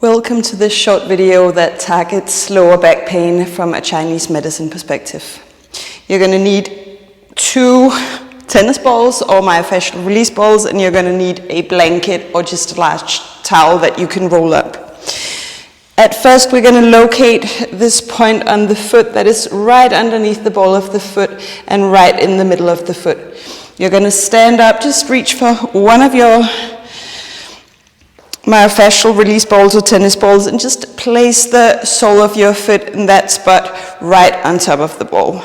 Welcome to this short video that targets lower back pain from a Chinese medicine perspective. You're going to need 2 tennis balls or myofascial release balls, and you're going to need a blanket or just a large towel that you can roll up. At first, we're going to locate this point on the foot that is right underneath the ball of the foot and right in the middle of the foot. You're going to stand up, just reach for one of your myofascial release balls or tennis balls and just place the sole of your foot in that spot right on top of the ball.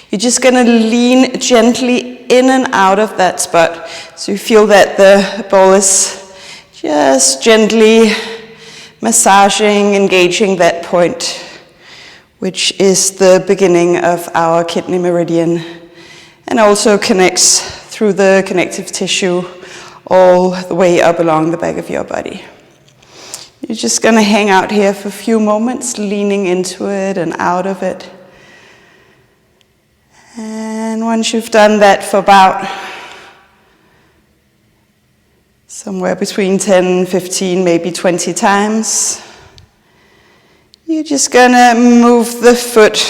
You're just going to lean gently in and out of that spot so you feel that the ball is just gently massaging, engaging that point, which is the beginning of our kidney meridian and also connects through the connective tissue all the way up along the back of your body. You're just going to hang out here for a few moments, leaning into it and out of it. And once you've done that for about somewhere between 10, 15, maybe 20 times, you're just going to move the foot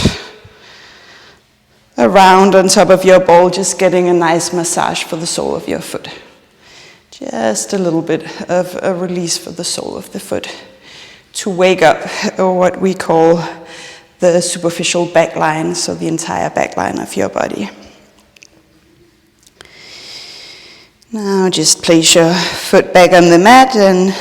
around on top of your ball, just getting a nice massage for the sole of your foot. Just a little bit of a release for the sole of the foot to wake up what we call the superficial back line, so the entire back line of your body. Now just place your foot back on the mat and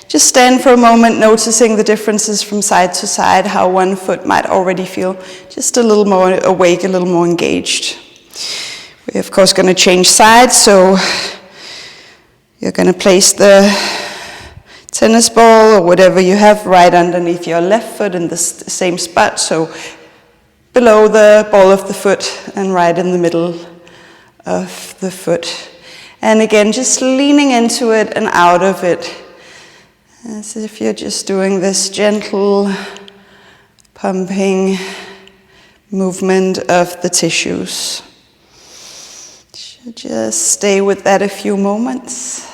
just stand for a moment, noticing the differences from side to side, how one foot might already feel just a little more awake, a little more engaged. We're of course going to change sides, so you're going to place the tennis ball or whatever you have right underneath your left foot in the same spot, so below the ball of the foot and right in the middle of the foot. And again, just leaning into it and out of it, as if you're just doing this gentle pumping movement of the tissues. Just stay with that a few moments.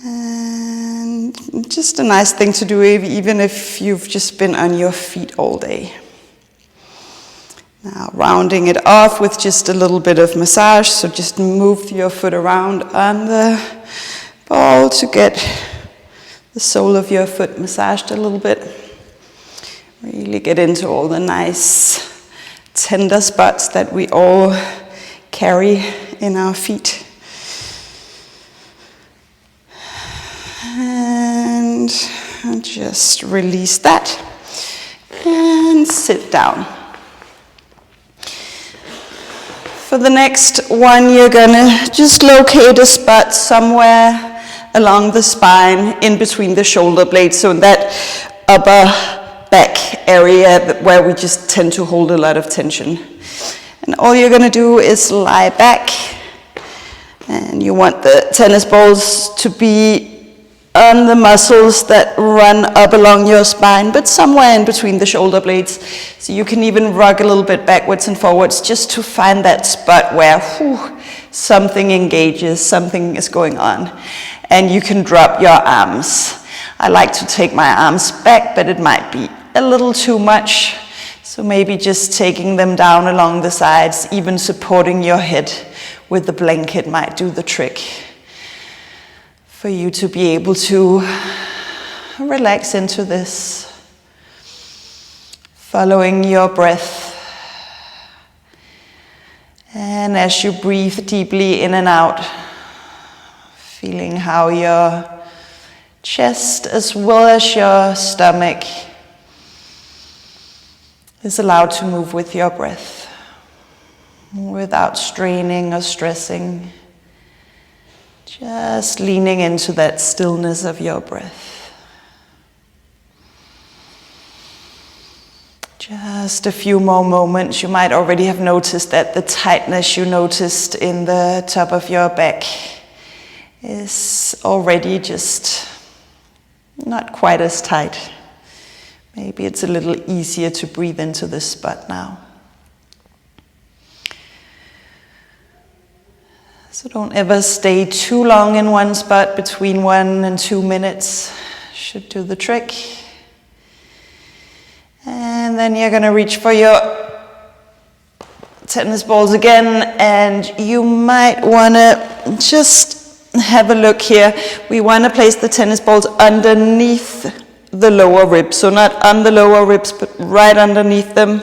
And just a nice thing to do even if you've just been on your feet all day. Now rounding it off with just a little bit of massage, so just move your foot around on the ball to get the sole of your foot massaged a little bit. Really get into all the nice tender spots that we all carry in our feet. And just release that and sit down. For the next one, you're gonna just locate a spot somewhere along the spine in between the shoulder blades, so in that upper back area where we just tend to hold a lot of tension. And all you're going to do is lie back, and you want the tennis balls to be on the muscles that run up along your spine, but somewhere in between the shoulder blades. So you can even rock a little bit backwards and forwards just to find that spot where something engages, something is going on. And you can drop your arms. I like to take my arms back, but it might be a little too much. So maybe just taking them down along the sides, even supporting your head with the blanket might do the trick for you to be able to relax into this, following your breath. And as you breathe deeply in and out, feeling how your chest as well as your stomach is allowed to move with your breath without straining or stressing, just leaning into that stillness of your breath. Just a few more moments. You might already have noticed that the tightness you noticed in the top of your back is already just not quite as tight. Maybe it's a little easier to breathe into this spot now. So don't ever stay too long in one spot. Between 1 and 2 minutes should do the trick. And then you're going to reach for your tennis balls again, and you might want to just have a look here. We want to place the tennis balls underneath the lower ribs, so not on the lower ribs, but right underneath them.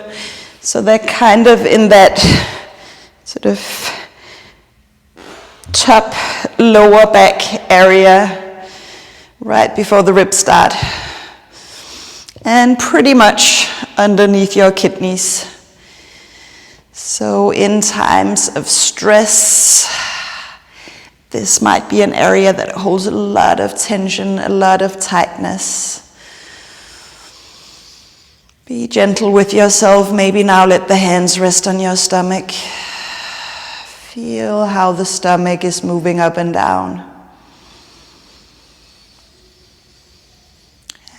So they're kind of in that sort of top lower back area right before the ribs start, and pretty much underneath your kidneys. So in times of stress, this might be an area that holds a lot of tension, a lot of tightness. Be gentle with yourself. Maybe now let the hands rest on your stomach. Feel how the stomach is moving up and down.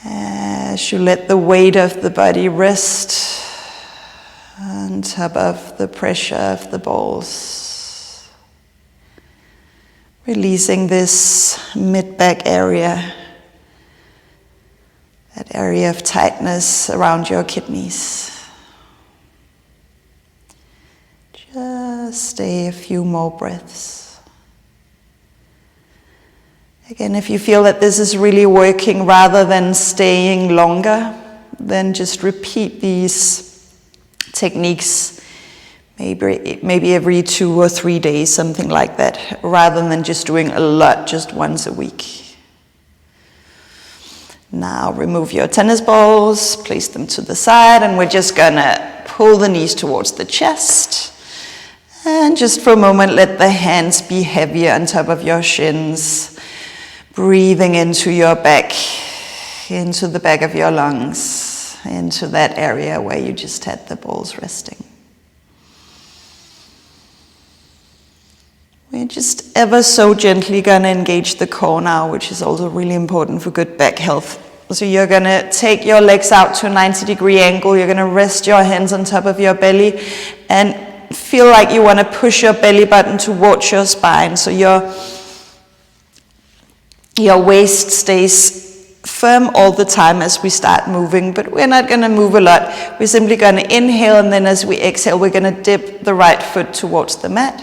As you let the weight of the body rest on top of the pressure of the balls. Releasing this mid-back area, that area of tightness around your kidneys. Just stay a few more breaths. Again, if you feel that this is really working rather than staying longer, then just repeat these techniques maybe every 2 or 3 days, something like that, rather than just doing a lot just once a week. Now remove your tennis balls, place them to the side, and we're just gonna pull the knees towards the chest. And just for a moment, let the hands be heavier on top of your shins, breathing into your back, into the back of your lungs, into that area where you just had the balls resting. We're just ever so gently gonna engage the core now, which is also really important for good back health. So you're gonna take your legs out to a 90-degree angle. You're gonna rest your hands on top of your belly and feel like you wanna push your belly button towards your spine. So your waist stays firm all the time as we start moving, but we're not gonna move a lot. We're simply gonna inhale, and then as we exhale, we're gonna dip the right foot towards the mat.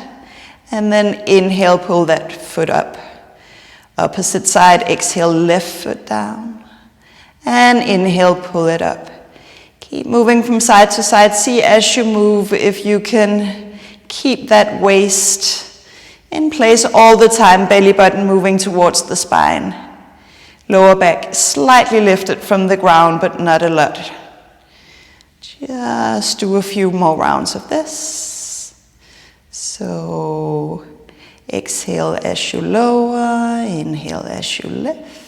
And then inhale, pull that foot up. Opposite side, exhale, left foot down. And inhale, pull it up. Keep moving from side to side. See as you move if you can keep that waist in place all the time, belly button moving towards the spine. Lower back slightly lifted from the ground, but not a lot. Just do a few more rounds of this. So exhale as you lower, inhale as you lift.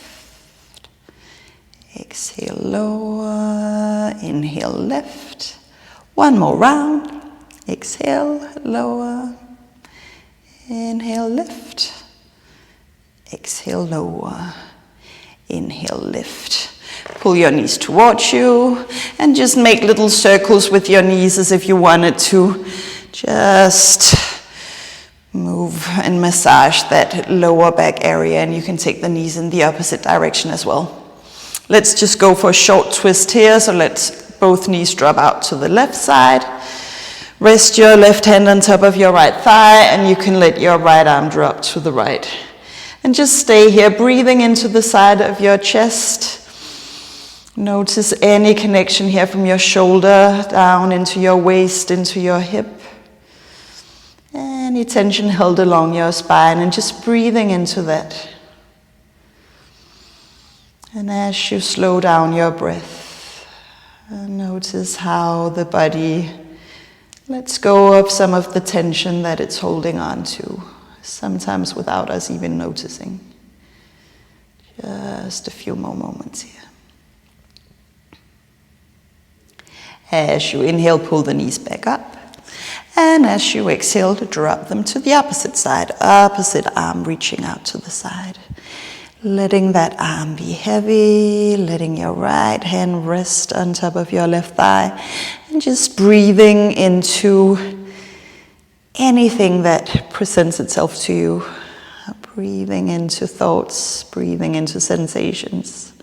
Exhale, lower, inhale, lift. One more round. Exhale, lower, inhale, lift. Exhale, lower, inhale, lift. Pull your knees towards you and just make little circles with your knees as if you wanted to. Just move and massage that lower back area, and you can take the knees in the opposite direction as well. Let's just go for a short twist here. So let both knees drop out to the left side. Rest your left hand on top of your right thigh, and you can let your right arm drop to the right. And just stay here, breathing into the side of your chest. Notice any connection here from your shoulder down into your waist, into your hip. Any tension held along your spine, and just breathing into that. And as you slow down your breath, notice how the body lets go of some of the tension that it's holding on to, sometimes without us even noticing. Just a few more moments here. As you inhale, pull the knees back up. And as you exhale, drop them to the opposite side. Opposite arm reaching out to the side. Letting that arm be heavy. Letting your right hand rest on top of your left thigh. And just breathing into anything that presents itself to you. Breathing into thoughts, breathing into sensations.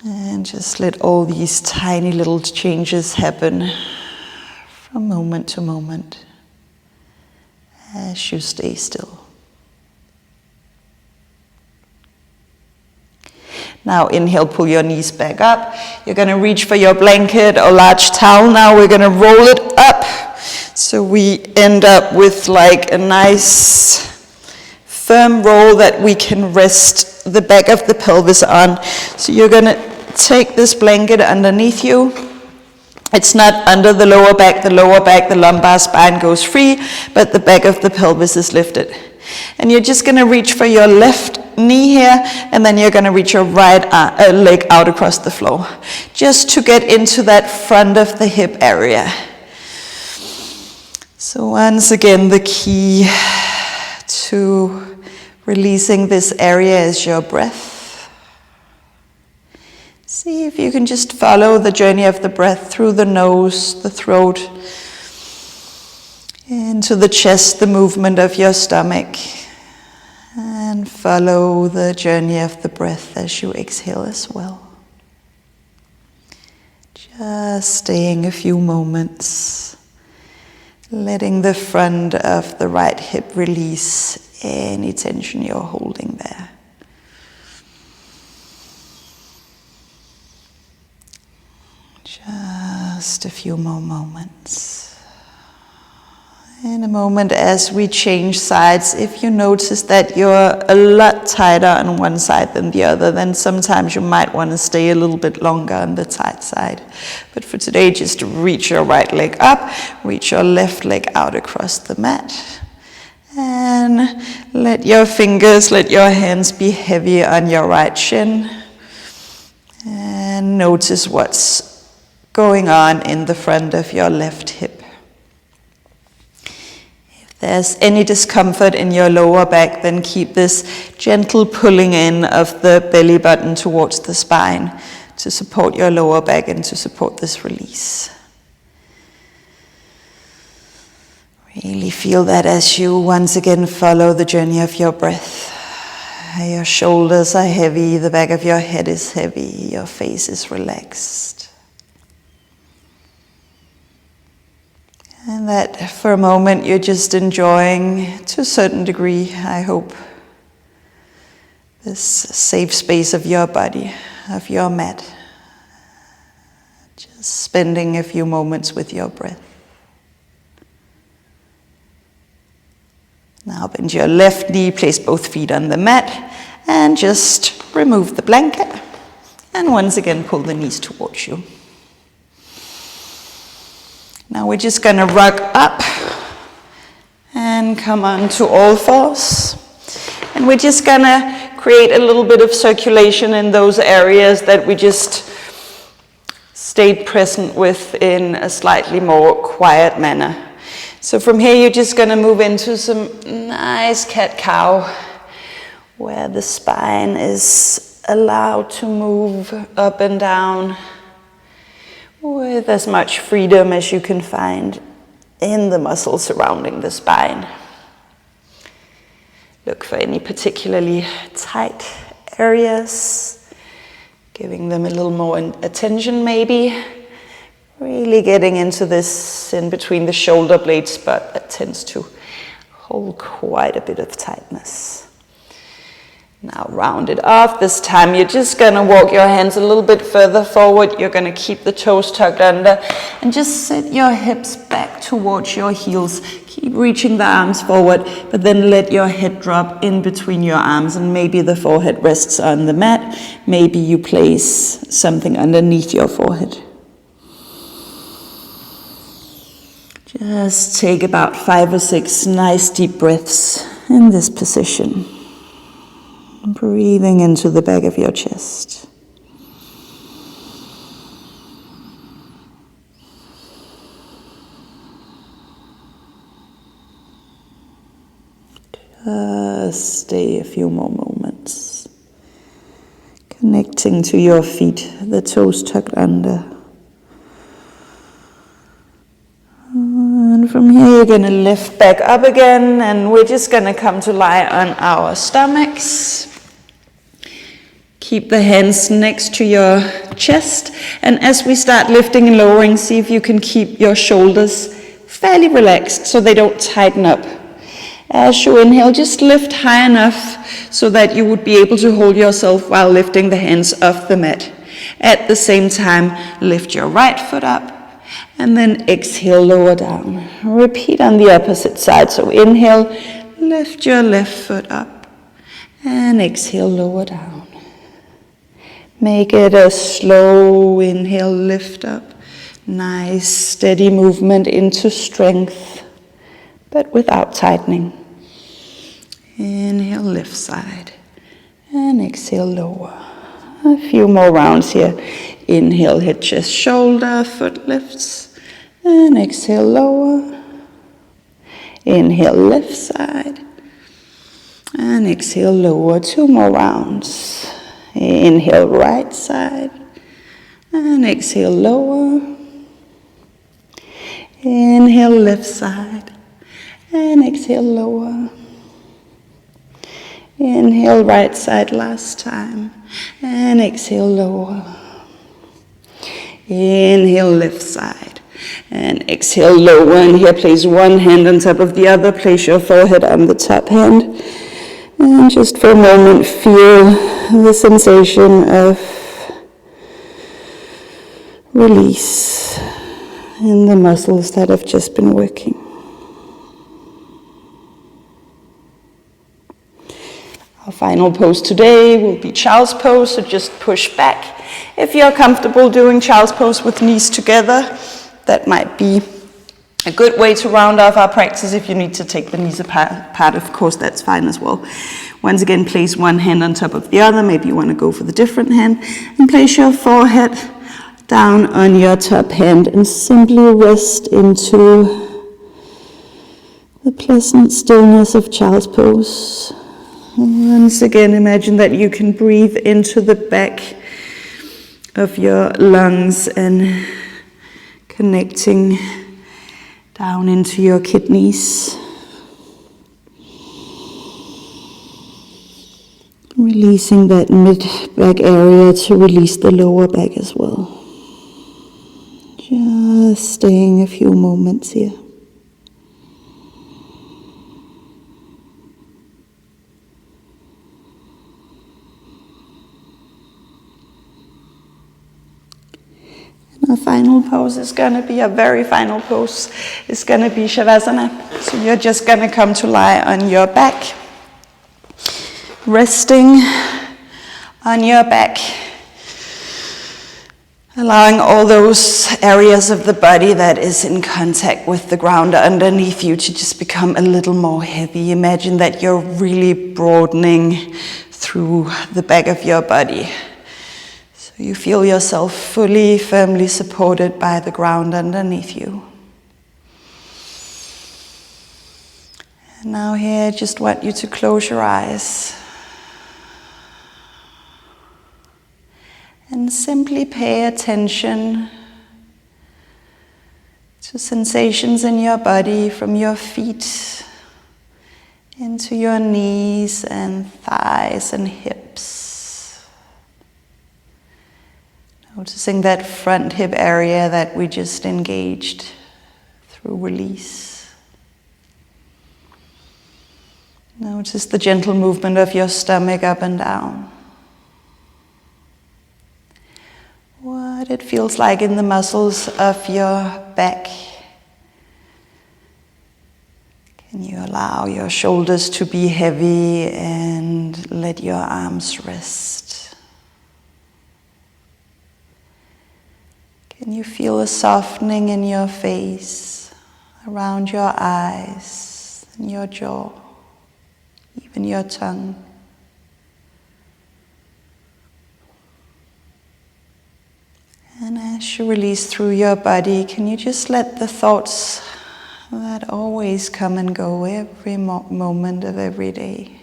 And just let all these tiny little changes happen from moment to moment as you stay still. Now inhale, pull your knees back up. You're going to reach for your blanket or large towel. Now we're going to roll it up. So we end up with like a nice firm roll that we can rest the back of the pelvis on. So you're going to take this blanket underneath you. It's not under the lower back, the lumbar spine goes free, but the back of the pelvis is lifted. And you're just going to reach for your left knee here, and then you're going to reach your right leg out across the floor, just to get into that front of the hip area. So once again, the key to releasing this area is your breath. See if you can just follow the journey of the breath through the nose, the throat, into the chest, the movement of your stomach, and follow the journey of the breath as you exhale as well. Just staying a few moments, letting the front of the right hip release any tension you're holding there. Just a few more moments. In a moment as we change sides, if you notice that you're a lot tighter on one side than the other, then sometimes you might want to stay a little bit longer on the tight side. But for today, just reach your right leg up, reach your left leg out across the mat. And let your fingers, let your hands be heavy on your right shin. And notice what's going on in the front of your left hip. If there's any discomfort in your lower back, then keep this gentle pulling in of the belly button towards the spine to support your lower back and to support this release. Really feel that as you once again follow the journey of your breath. Your shoulders are heavy, the back of your head is heavy, your face is relaxed. And that for a moment you're just enjoying, to a certain degree, I hope, this safe space of your body, of your mat. Just spending a few moments with your breath. Now bend your left knee, place both feet on the mat, and just remove the blanket. And once again, pull the knees towards you. Now we're just going to rock up and come on to all fours. And we're just going to create a little bit of circulation in those areas that we just stayed present with in a slightly more quiet manner. So from here, you're just going to move into some nice cat-cow, where the spine is allowed to move up and down with as much freedom as you can find in the muscles surrounding the spine. Look for any particularly tight areas, giving them a little more attention maybe. Really getting into this in between the shoulder blades, but that tends to hold quite a bit of tightness. Now round it off. This time you're just going to walk your hands a little bit further forward. You're going to keep the toes tucked under and just set your hips back towards your heels. Keep reaching the arms forward, but then let your head drop in between your arms, and maybe the forehead rests on the mat. Maybe you place something underneath your forehead. Just take about 5 or 6 nice deep breaths in this position. Breathing into the back of your chest. Just stay a few more moments. Connecting to your feet, the toes tucked under. And And from here you're going to lift back up again, and we're just going to come to lie on our stomachs. Keep the hands next to your chest, and as we start lifting and lowering, see if you can keep your shoulders fairly relaxed so they don't tighten up. As you inhale, just lift high enough so that you would be able to hold yourself while lifting the hands off the mat. At the same time, lift your right foot up, and then exhale, lower down. Repeat on the opposite side. So inhale, lift your left foot up, and exhale, lower down. Make it a slow inhale, lift up. Nice, steady movement into strength, but without tightening. Inhale, lift side, and exhale, lower. A few more rounds here. Inhale, head, chest, shoulder, foot lifts, and exhale, lower. Inhale, left side, and exhale, lower. 2 more rounds. Inhale, right side, and exhale, lower. Inhale, left side, and exhale, lower. Inhale, right side last time, and exhale, lower. Inhale, left side, and exhale, lower. And here, place one hand on top of the other. Place your forehead on the top hand. And just for a moment, feel the sensation of release in the muscles that have just been working. Our final pose today will be child's pose, so just push back. If you're comfortable doing child's pose with knees together, that might be a good way to round off our practice. If you need to take the knees apart, of course, that's fine as well. Once again, place one hand on top of the other. Maybe you want to go for the different hand. And place your forehead down on your top hand and simply rest into the pleasant stillness of child's pose. Once again, imagine that you can breathe into the back of your lungs and connecting down into your kidneys. Releasing that mid-back area to release the lower back as well. Just staying a few moments here. Our final pose is going to be, a very final pose, is going to be Shavasana. So you're just going to come to lie on your back, resting on your back, allowing all those areas of the body that is in contact with the ground underneath you to just become a little more heavy. Imagine that you're really broadening through the back of your body. You feel yourself fully, firmly supported by the ground underneath you. And now here, I just want you to close your eyes and simply pay attention to sensations in your body, from your feet into your knees and thighs and hips. Noticing that front hip area that we just engaged through release. Notice the gentle movement of your stomach up and down. What it feels like in the muscles of your back. Can you allow your shoulders to be heavy and let your arms rest? Can you feel a softening in your face, around your eyes, and your jaw, even your tongue? And as you release through your body, can you just let the thoughts that always come and go every moment of every day,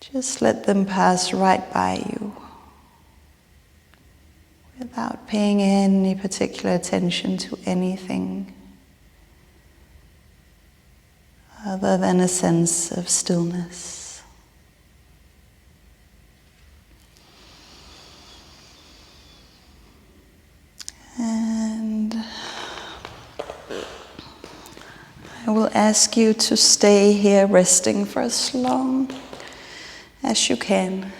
just let them pass right by you, without paying any particular attention to anything. other than a sense of stillness. And I will ask you to stay here resting for as long as you can.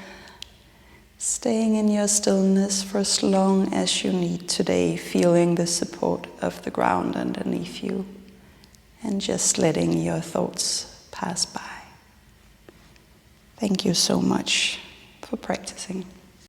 Staying in your stillness for as long as you need today, feeling the support of the ground underneath you, and just letting your thoughts pass by. Thank you so much for practicing.